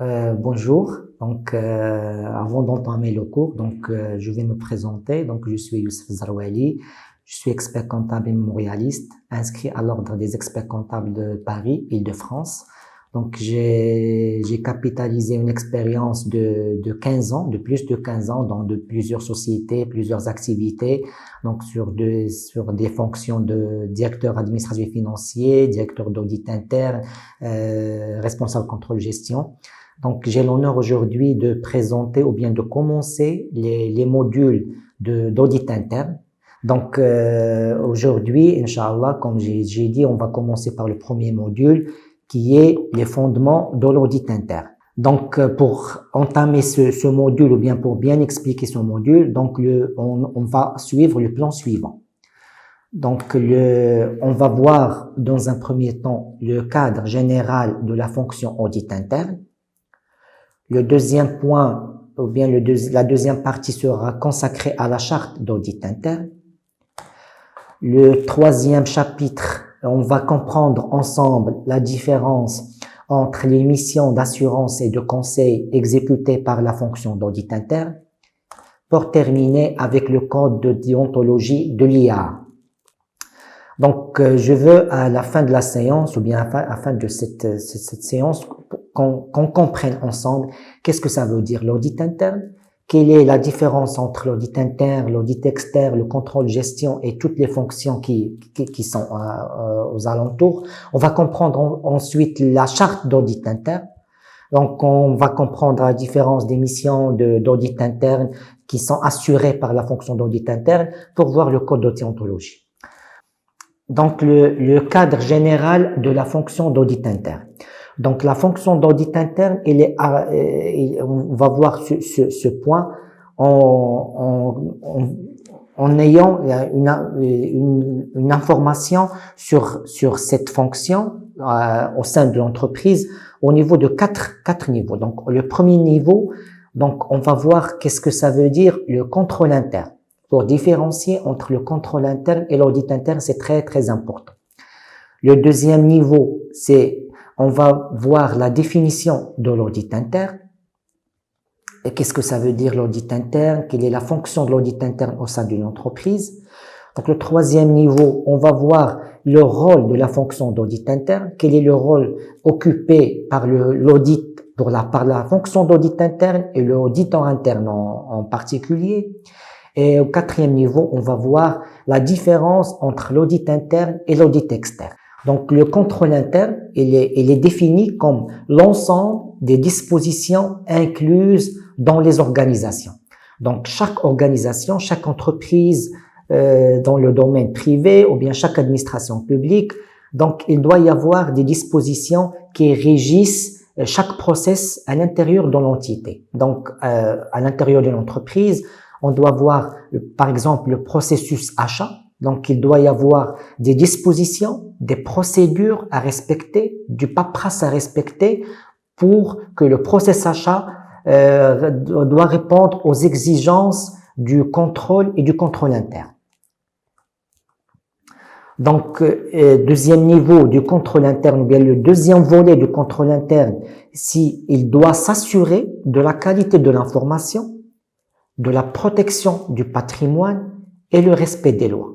Bonjour. Avant d'entamer le cours, je vais me présenter. Je suis Youssef Zarouali. Je suis expert comptable et mémorialiste, inscrit à l'ordre des experts comptables de Paris, Île-de-France. J'ai capitalisé une expérience de 15 ans, de plus de 15 ans dans plusieurs sociétés, plusieurs activités, sur des fonctions de directeur administratif financier, directeur d'audit interne, responsable contrôle gestion. J'ai l'honneur aujourd'hui de présenter ou bien de commencer les modules d'audit interne. Aujourd'hui, Inch'Allah, comme j'ai dit, on va commencer par le premier module qui est les fondements de l'audit interne. Pour entamer ce module ou bien pour bien expliquer ce module, on va suivre le plan suivant. On va voir dans un premier temps le cadre général de la fonction audit interne. Le deuxième point, ou bien la deuxième partie sera consacrée à la charte d'audit interne. Le troisième chapitre, on va comprendre ensemble la différence entre les missions d'assurance et de conseil exécutées par la fonction d'audit interne, pour terminer avec le code de déontologie de l'IA. Je veux à la fin de la séance, ou bien à la fin de cette séance, qu'on comprenne ensemble qu'est-ce que ça veut dire l'audit interne, quelle est la différence entre l'audit interne, l'audit externe, le contrôle gestion et toutes les fonctions qui sont aux alentours. On va comprendre ensuite la charte d'audit interne. On va comprendre la différence des missions d'audit interne qui sont assurées par la fonction d'audit interne pour voir le code de déontologie. Le cadre général de la fonction d'audit interne. La fonction d'audit interne, on va voir ce point en ayant une information sur cette fonction au sein de l'entreprise au niveau de quatre niveaux. Le premier niveau, on va voir qu'est-ce que ça veut dire le contrôle interne. Pour différencier entre le contrôle interne et l'audit interne, c'est très très important. Le deuxième niveau, on va voir la définition de l'audit interne. Et qu'est-ce que ça veut dire l'audit interne? Quelle est la fonction de l'audit interne au sein d'une entreprise? Le troisième niveau, on va voir le rôle de la fonction d'audit interne. Quel est le rôle occupé par l'audit, par la fonction d'audit interne et l'auditeur interne en particulier? Et au quatrième niveau, on va voir la différence entre l'audit interne et l'audit externe. Le contrôle interne, il est défini comme l'ensemble des dispositions incluses dans les organisations. Chaque organisation, chaque entreprise dans le domaine privé ou bien chaque administration publique, il doit y avoir des dispositions qui régissent chaque process à l'intérieur de l'entité. À l'intérieur de l'entreprise, on doit voir, par exemple, le processus achat. Il doit y avoir des dispositions, des procédures à respecter, du paperasse à respecter pour que le processus achat doit répondre aux exigences du contrôle et du contrôle interne. Deuxième niveau du contrôle interne, ou bien le deuxième volet du contrôle interne, il doit s'assurer de la qualité de l'information, de la protection du patrimoine et le respect des lois.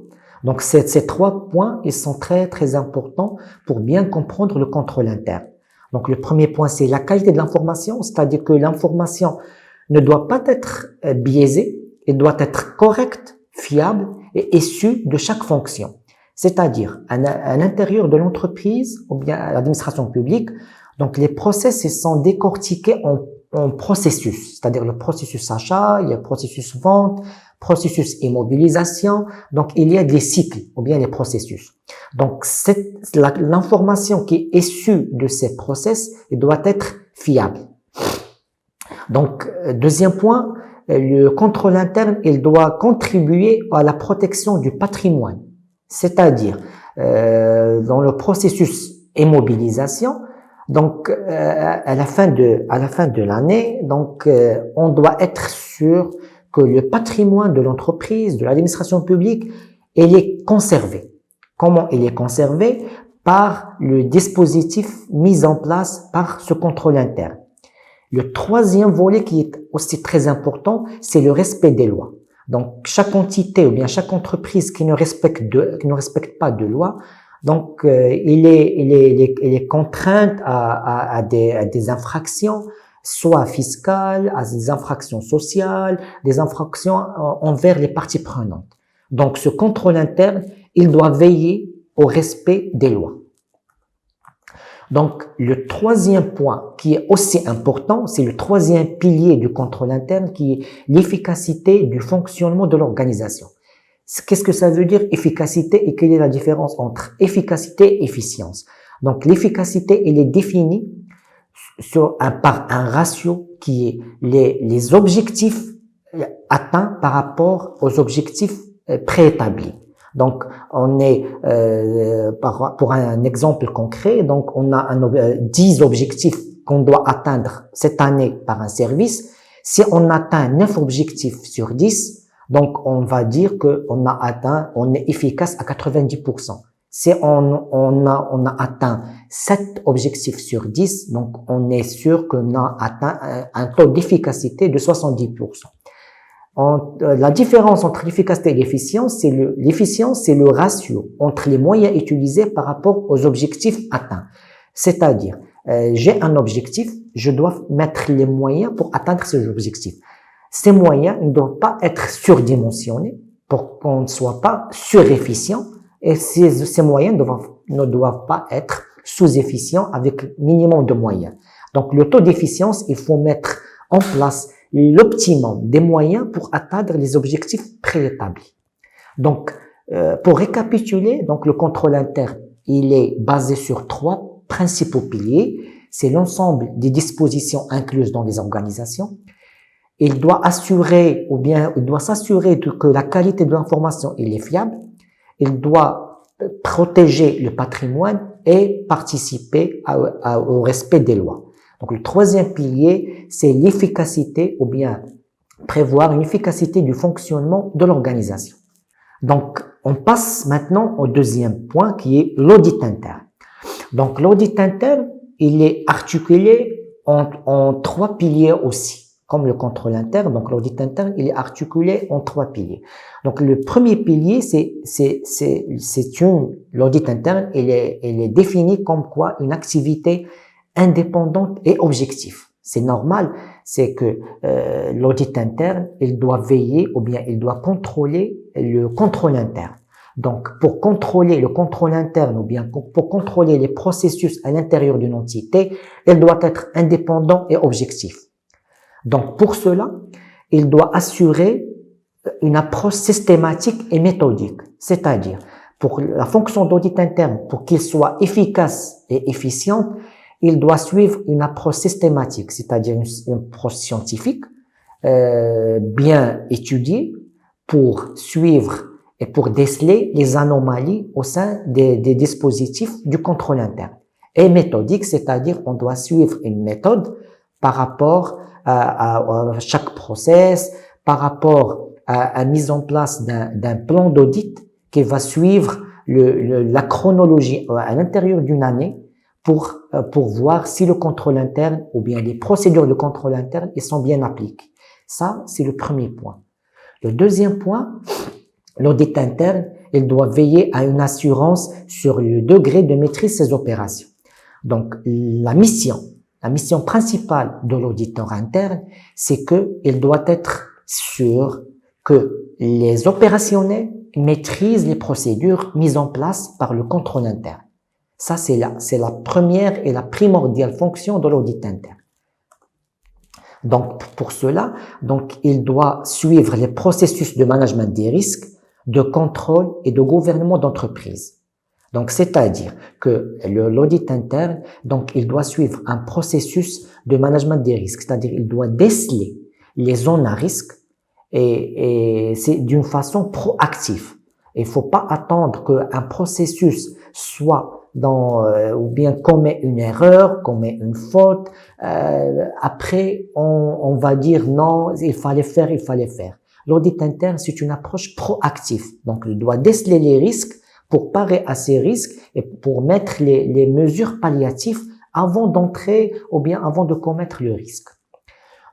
Ces trois points, ils sont très très importants pour bien comprendre le contrôle interne. Le premier point, c'est la qualité de l'information, c'est-à-dire que l'information ne doit pas être biaisée, elle doit être correcte, fiable et issue de chaque fonction. C'est-à-dire, à l'intérieur de l'entreprise ou bien à l'administration publique, les process ils sont décortiqués en processus, c'est-à-dire le processus achat, il y a le processus vente, processus immobilisation, il y a des cycles ou bien les processus. L'information qui est issue de ces process, elle doit être fiable. Deuxième point, le contrôle interne, il doit contribuer à la protection du patrimoine, c'est-à-dire dans le processus immobilisation. À la fin de l'année, on doit être sûr que le patrimoine de l'entreprise, de l'administration publique, il est conservé. Comment il est conservé? Par le dispositif mis en place par ce contrôle interne. Le troisième volet qui est aussi très important, c'est le respect des lois. Donc, chaque entité ou bien chaque entreprise qui ne respecte pas de loi, donc il est contrainte à des infractions, soit fiscales, à des infractions sociales, des infractions envers les parties prenantes. Donc, ce contrôle interne, il doit veiller au respect des lois. Donc, le troisième point qui est aussi important, c'est le troisième pilier du contrôle interne qui est l'efficacité du fonctionnement de l'organisation. Qu'est-ce que ça veut dire efficacité et quelle est la différence entre efficacité et efficience? Donc, l'efficacité, elle est définie par un ratio qui est les objectifs atteints par rapport aux objectifs préétablis. Donc, on est, pour un exemple concret, donc on a 10 objectifs qu'on doit atteindre cette année par un service. Si on atteint 9 objectifs sur 10, donc on va dire on est efficace à 90%. Si on a atteint 7 objectifs sur 10, donc on est sûr qu'on a atteint un taux d'efficacité de 70%. La différence entre l'efficacité et l'efficience, c'est le ratio entre les moyens utilisés par rapport aux objectifs atteints. C'est-à-dire, j'ai un objectif, je dois mettre les moyens pour atteindre ces objectifs. Ces moyens ne doivent pas être surdimensionnés pour qu'on ne soit pas surefficient, et ces moyens ne doivent pas être sous-efficients avec minimum de moyens. Donc, le taux d'efficience, il faut mettre en place l'optimum des moyens pour atteindre les objectifs préétablis. Donc, pour récapituler, donc le contrôle interne, il est basé sur 3 principaux piliers. C'est l'ensemble des dispositions incluses dans les organisations. Il doit assurer ou bien il doit s'assurer que la qualité de l'information est fiable. Il doit protéger le patrimoine et participer au respect des lois. Donc, le troisième pilier, c'est l'efficacité ou bien prévoir une efficacité du fonctionnement de l'organisation. Donc, on passe maintenant au deuxième point qui est l'audit interne. Donc, l'audit interne, il est articulé en 3 piliers aussi, comme le contrôle interne. Donc, l'audit interne, il est articulé en 3 piliers. Donc, le premier pilier, l'audit interne, il est défini comme quoi une activité indépendante et objective. C'est normal, c'est que l'audit interne, il doit veiller ou bien il doit contrôler le contrôle interne. Donc, pour contrôler le contrôle interne ou bien pour contrôler les processus à l'intérieur d'une entité, il doit être indépendant et objectif. Donc, pour cela, il doit assurer une approche systématique et méthodique. C'est-à-dire, pour la fonction d'audit interne, pour qu'il soit efficace et efficiente, il doit suivre une approche systématique, c'est-à-dire une approche scientifique, bien étudiée pour suivre et pour déceler les anomalies au sein des dispositifs du contrôle interne. Et méthodique, c'est-à-dire on doit suivre une méthode par rapport à chaque process, par rapport à la mise en place d'un plan d'audit qui va suivre la chronologie à l'intérieur d'une année pour voir si le contrôle interne ou bien les procédures de contrôle interne ils sont bien appliquées. Ça, c'est le premier point. Le deuxième point, l'audit interne, il doit veiller à une assurance sur le degré de maîtrise de ses opérations. Donc, la mission principale de l'auditeur interne, c'est qu'il doit être sûr que les opérationnels maîtrisent les procédures mises en place par le contrôle interne. Ça, c'est la première et la primordiale fonction de l'audit interne. Donc, pour cela, donc, il doit suivre les processus de management des risques, de contrôle et de gouvernement d'entreprise. Donc, c'est-à-dire que l'audit interne, donc, il doit suivre un processus de management des risques, c'est-à-dire il doit déceler les zones à risque et c'est d'une façon proactive. Il faut pas attendre qu'un processus soit ou bien commet une erreur, commet une faute. Après, on va dire non, il fallait faire. L'audit interne, c'est une approche proactive. Donc, il doit déceler les risques pour parer à ces risques et pour mettre les mesures palliatives avant d'entrer ou bien avant de commettre le risque.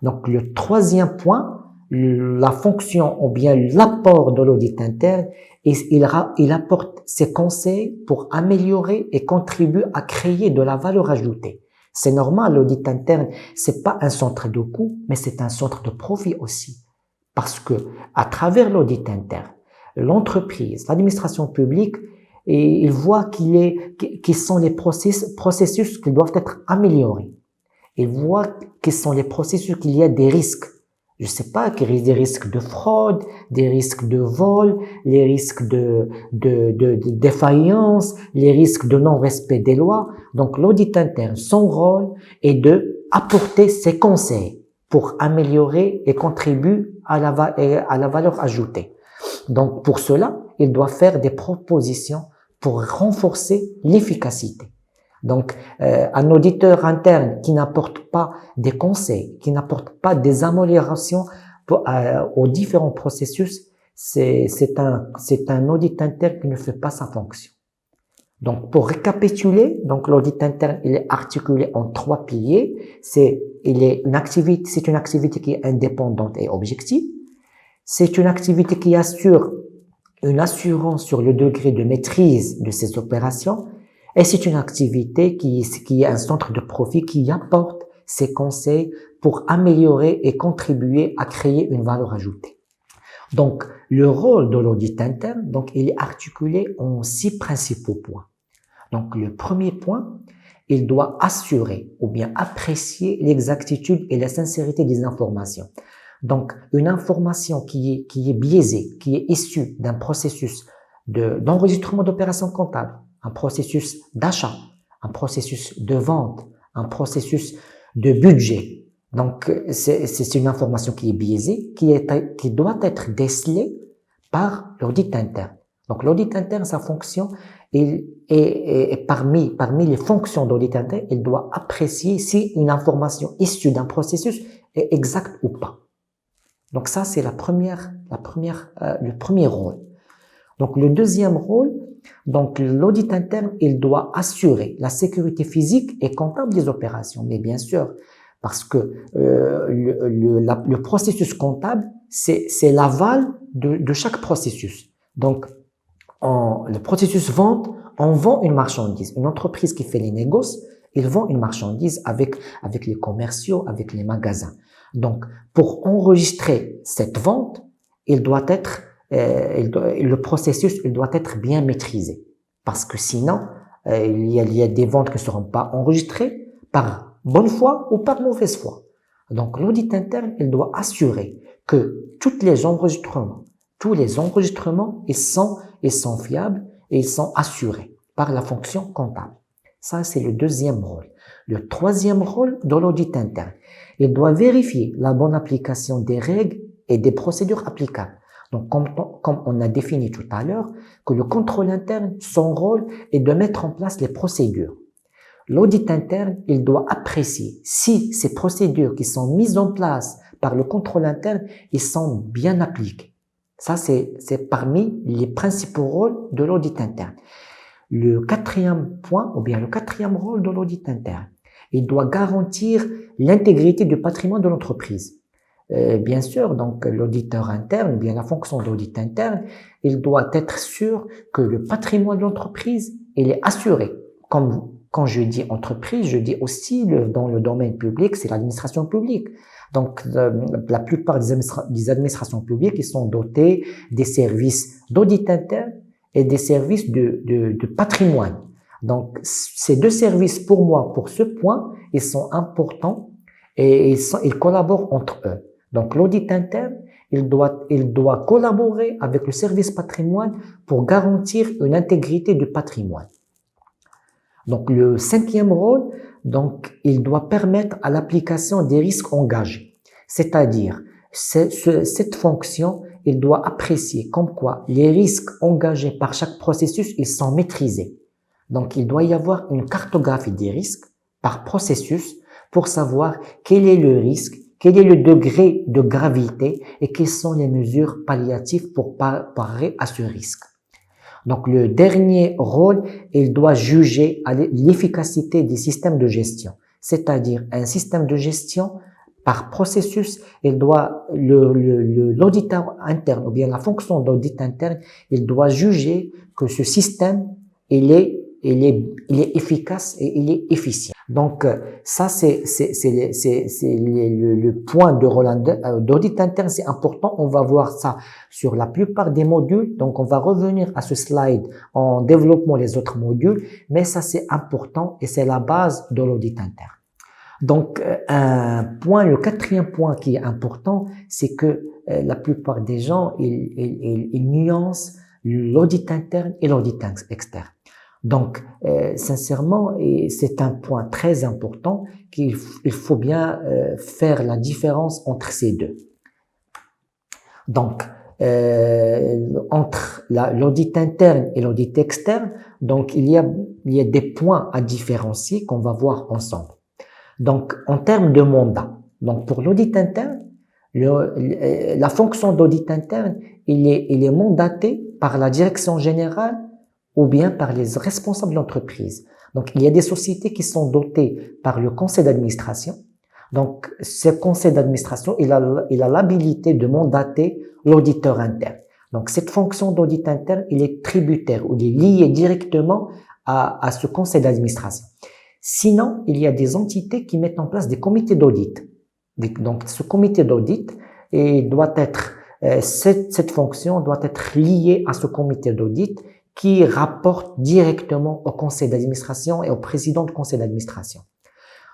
Donc, le troisième point, la fonction ou bien l'apport de l'audit interne, il apporte ses conseils pour améliorer et contribuer à créer de la valeur ajoutée. C'est normal, l'audit interne, c'est pas un centre de coût, mais c'est un centre de profit aussi. Parce que, à travers l'audit interne, l'entreprise, l'administration publique, et il voit quels sont les processus qui doivent être améliorés. Il voit quels sont les processus qu'il y a des risques. Je sais pas, qu'il y a des risques de fraude, des risques de vol, les risques de défaillance, les risques de non-respect des lois. Donc, l'audit interne, son rôle est de apporter ses conseils pour améliorer et contribuer à la valeur ajoutée. Donc, pour cela, il doit faire des propositions pour renforcer l'efficacité. Donc, un auditeur interne qui n'apporte pas des conseils, qui n'apporte pas des améliorations aux différents processus, c'est un audit interne qui ne fait pas sa fonction. Donc, pour récapituler, donc l'audit interne, il est articulé en 3 piliers. C'est une activité qui est indépendante et objective. C'est une activité qui assure une assurance sur le degré de maîtrise de ces opérations. Et c'est une activité qui est un centre de profit qui apporte ses conseils pour améliorer et contribuer à créer une valeur ajoutée. Donc, le rôle de l'audit interne, donc, il est articulé en 6 principaux points. Donc, le premier point, il doit assurer ou bien apprécier l'exactitude et la sincérité des informations. Donc, une information qui est biaisée, qui est issue d'un processus d'enregistrement d'opérations comptables, un processus d'achat, un processus de vente, un processus de budget. Donc, c'est une information qui est biaisée, qui doit être décelée par l'audit interne. Donc, l'audit interne, sa fonction, parmi les fonctions d'audit interne, il doit apprécier si une information issue d'un processus est exacte ou pas. Donc, ça, c'est le premier rôle. Donc, le deuxième rôle, donc, l'audit interne, il doit assurer la sécurité physique et comptable des opérations. Mais bien sûr, parce que le processus comptable, c'est l'aval de chaque processus. Donc, le processus vente, on vend une marchandise. Une entreprise qui fait les négoces, ils vendent une marchandise avec les commerciaux, avec les magasins. Donc, pour enregistrer cette vente, le processus, il doit être bien maîtrisé. Parce que sinon, il y a des ventes qui ne seront pas enregistrées par bonne foi ou par mauvaise foi. Donc, l'audit interne, il doit assurer que tous les enregistrements, ils sont fiables et ils sont assurés par la fonction comptable. Ça, c'est le deuxième rôle. Le troisième rôle de l'audit interne, il doit vérifier la bonne application des règles et des procédures applicables. Donc, comme on a défini tout à l'heure, que le contrôle interne, son rôle est de mettre en place les procédures. L'audit interne, il doit apprécier si ces procédures qui sont mises en place par le contrôle interne, ils sont bien appliquées. Ça, c'est parmi les principaux rôles de l'audit interne. Le quatrième point, ou bien le quatrième rôle de l'audit interne, il doit garantir l'intégrité du patrimoine de l'entreprise. Bien sûr, donc l'auditeur interne, ou bien la fonction d'audit interne, il doit être sûr que le patrimoine de l'entreprise, il est assuré. Quand je dis entreprise, je dis aussi dans le domaine public, c'est l'administration publique. Donc, la plupart des administrations publiques, ils sont dotés des services d'audit interne et des services de patrimoine. Donc, ces deux services, pour moi, pour ce point, ils sont importants et ils collaborent entre eux. Donc, l'audit interne, il doit collaborer avec le service patrimoine pour garantir une intégrité du patrimoine. Donc, le cinquième rôle, donc, il doit permettre à l'application des risques engagés. C'est-à-dire, cette fonction, il doit apprécier comme quoi les risques engagés par chaque processus, ils sont maîtrisés. Donc, il doit y avoir une cartographie des risques par processus pour savoir quel est le risque, quel est le degré de gravité et quelles sont les mesures palliatives pour parer à ce risque. Donc, le dernier rôle, il doit juger à l'efficacité des systèmes de gestion. C'est-à-dire, un système de gestion par processus, l'auditeur interne, ou bien la fonction d'audit interne, il doit juger que ce système, il est efficace et il est efficient. Donc, ça, c'est le point de rôle d'audit interne, c'est important. On va voir ça sur la plupart des modules. Donc, on va revenir à ce slide en développant les autres modules, mais ça, c'est important et c'est la base de l'audit interne. Donc, le quatrième point qui est important, c'est que la plupart des gens, ils nuancent l'audit interne et l'audit externe. Donc, sincèrement, et c'est un point très important qu'il faut bien faire la différence entre ces deux. Donc, entre l'audit interne et l'audit externe, donc il y a des points à différencier qu'on va voir ensemble. Donc, en termes de mandat, donc pour l'audit interne, la fonction d'audit interne, il est mandaté par la direction générale ou bien par les responsables de l'entreprise. Donc, il y a des sociétés qui sont dotées par le conseil d'administration. Donc, ce conseil d'administration, il a l'habilité de mandater l'auditeur interne. Donc, cette fonction d'audit interne, il est tributaire ou il est lié directement à ce conseil d'administration. Sinon, il y a des entités qui mettent en place des comités d'audit. Donc, ce comité d'audit doit être, cette fonction doit être liée à ce comité d'audit qui rapporte directement au conseil d'administration et au président du conseil d'administration.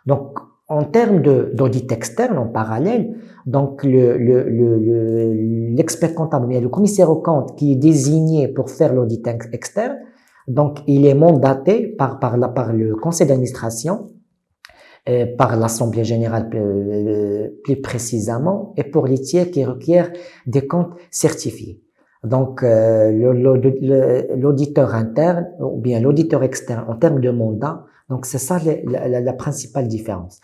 Donc, en termes d'audit externe, en parallèle, donc l'expert comptable, le commissaire aux comptes qui est désigné pour faire l'audit externe, donc il est mandaté par le conseil d'administration, par l'assemblée générale plus précisément, et pour les tiers qui requièrent des comptes certifiés. Donc, l'auditeur interne ou bien l'auditeur externe en termes de mandat, donc c'est ça la principale différence.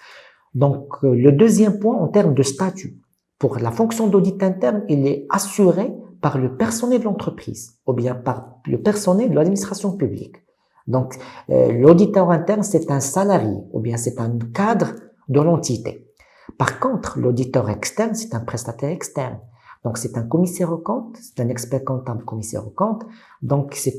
Donc, le deuxième point en termes de statut. Pour la fonction d'audit interne, il est assuré par le personnel de l'entreprise ou bien par le personnel de l'administration publique. Donc, l'auditeur interne, c'est un salarié ou bien c'est un cadre de l'entité. Par contre, l'auditeur externe, c'est un prestataire externe. Donc, c'est un commissaire aux comptes, c'est un expert comptable commissaire aux comptes. Donc, c'est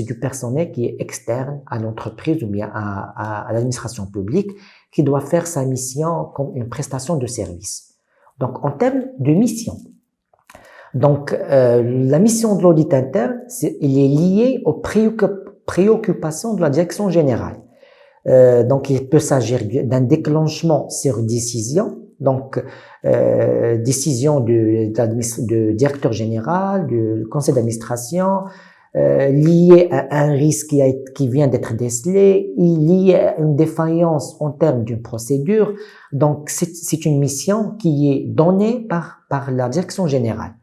du personnel qui est externe à l'entreprise ou bien à l'administration publique qui doit faire sa mission comme une prestation de service. Donc, en termes de mission. Donc, la mission de l'audit interne, il est lié aux préoccupations de la direction générale. Donc, il peut s'agir d'un déclenchement sur décision. Donc, décision du directeur général, du conseil d'administration, liée à un risque qui vient d'être décelé, liée à une défaillance en termes d'une procédure. Donc, c'est une mission qui est donnée par la direction générale.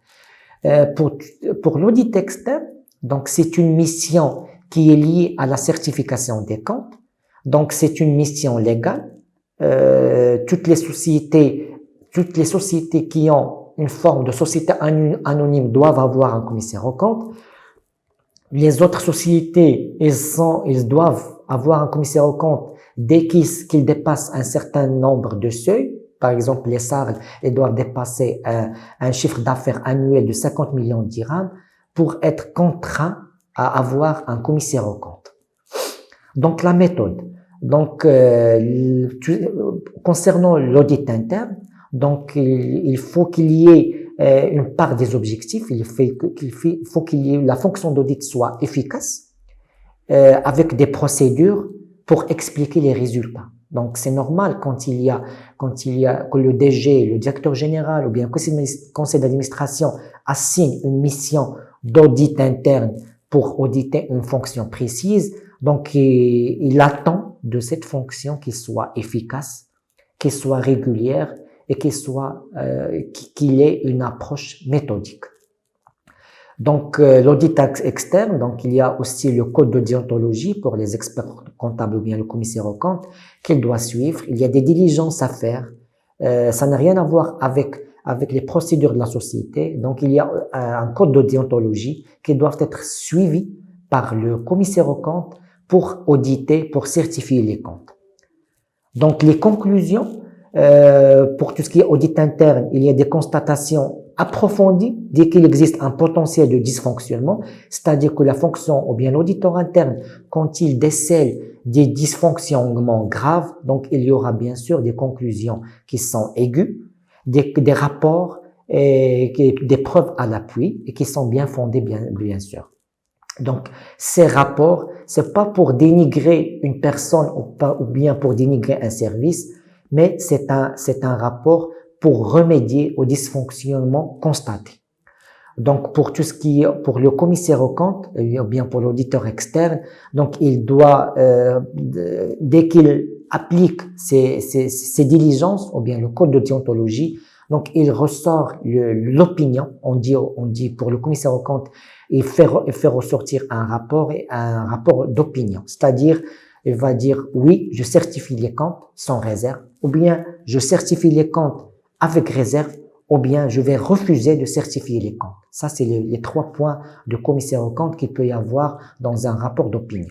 Pour l'audit externe, donc c'est une mission qui est liée à la certification des comptes. Donc, c'est une mission légale. Toutes les sociétés qui ont une forme de société anonyme doivent avoir un commissaire aux comptes. Les autres sociétés, ils doivent avoir un commissaire aux comptes dès qu'ils dépassent un certain nombre de seuils. Par exemple, les SARL, ils doivent dépasser un chiffre d'affaires annuel de 50 millions de dirhams pour être contraints à avoir un commissaire aux comptes. Donc, la méthode. Donc, concernant l'audit interne, donc il faut qu'il y ait une part des objectifs. Il faut qu'il y ait la fonction d'audit soit efficace, avec des procédures pour expliquer les résultats. Donc, c'est normal quand il y a que le DG, le directeur général ou bien le conseil d'administration assigne une mission d'audit interne pour auditer une fonction précise. Donc, il attend de cette fonction qu'il soit efficace, qu'il soit régulière et qu'il ait une approche méthodique. Donc, l'audit externe, donc il y a aussi le code de déontologie pour les experts comptables ou bien le commissaire aux comptes qu'il doit suivre. Il y a des diligences à faire. Ça n'a rien à voir avec les procédures de la société. Donc, il y a un code de déontologie qui doit être suivi par le commissaire aux comptes pour auditer, pour certifier les comptes. Donc, les conclusions, Pour tout ce qui est audit interne, il y a des constatations approfondies dès qu'il existe un potentiel de dysfonctionnement, c'est-à-dire que la fonction ou bien l'auditeur interne, quand il décèle des dysfonctionnements graves, donc il y aura bien sûr des conclusions qui sont aiguës, des rapports et des preuves à l'appui et qui sont bien fondées, bien sûr. Donc, ces rapports, c'est pas pour dénigrer une personne ou bien pour dénigrer un service, mais c'est un rapport pour remédier aux dysfonctionnements constatés. Donc, pour tout ce qui est, pour le commissaire aux comptes, ou bien pour l'auditeur externe, donc il doit, dès qu'il applique ses diligences, ou bien le code de déontologie, donc il ressort l'opinion, on dit pour le commissaire aux comptes, il fait ressortir un rapport d'opinion, c'est-à-dire, il va dire, oui, je certifie les comptes sans réserve, ou bien je certifie les comptes avec réserve, ou bien je vais refuser de certifier les comptes. Ça, c'est les 3 points de commissaire aux comptes qu'il peut y avoir dans un rapport d'opinion.